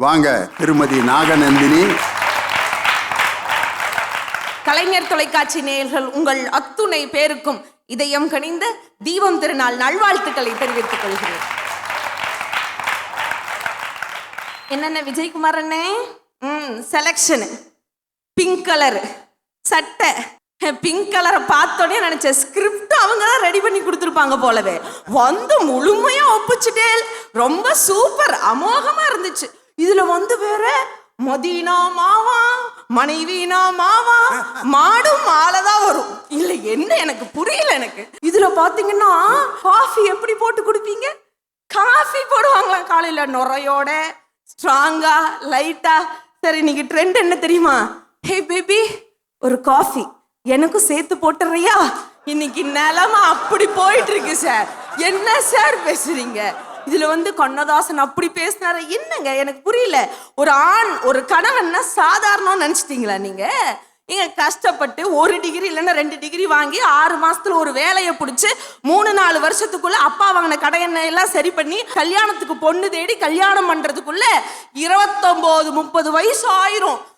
வாங்க திருமதி நாகநந்தினி. கலைஞர் தொலைக்காட்சி நேயர்கள் உங்கள் அத்துணை பேருக்கும் இதயம் கனிந்த தீபம் திருநாள் நல்வாழ்த்துக்களை தெரிவித்துக் கொள்கிறேன். என்னென்ன விஜயகுமார் அண்ணே, செலக்ஷன் பிங்க் கலர் சட்டை. பிங்க் கலரை பார்த்தோன்னே நினைச்சேன் ஸ்கிரிப்ட் அவங்க தான் ரெடி பண்ணி கொடுத்துருப்பாங்க போலவே. வந்து முழுமையா ஒப்பிச்சுட்டே, ரொம்ப சூப்பர், அமோகமா இருந்துச்சு. இதுல வந்து வேற மதீனா மாவா, மனைவினா மாவா, மாடும் மாலைதான் வரும். இல்ல என்ன எனக்கு புரியல. எனக்கு இதுல பாத்தீங்கன்னா காஃபி எப்படி போட்டு குடிப்பீங்க? காஃபி போடுவாங்களாம் காலையில நுரையோட, ஸ்ட்ராங்கா, லைட்டா. சரி, இன்னைக்கு ட்ரெண்ட் என்ன தெரியுமா? ஹே பேபி, ஒரு காஃபி எனக்கும் சேர்த்து போட்டுறியா? இன்னைக்கு நிலைமை அப்படி போயிட்டு இருக்கு சார். என்ன சார் பேசுறீங்க? இதுல வந்து கண்ணதாசன் அப்படி பேசினாரு. என்னங்க எனக்கு புரியல. ஒரு ஆண், ஒரு கணவன்னா சாதாரணம் நினைச்சிட்டீங்களா நீங்க? நீங்க கஷ்டப்பட்டு 1 டிகிரி இல்லைன்னா 2 டிகிரி வாங்கி 6 மாசத்துல ஒரு வேலையை பிடிச்சி 3-4 வருஷத்துக்குள்ள அப்பா வாங்கின கடையெண்ணெய் எல்லாம் சரி பண்ணி கல்யாணத்துக்கு பொண்ணு தேடி கல்யாணம் பண்றதுக்குள்ள 29-30 வயசு ஆயிரும்.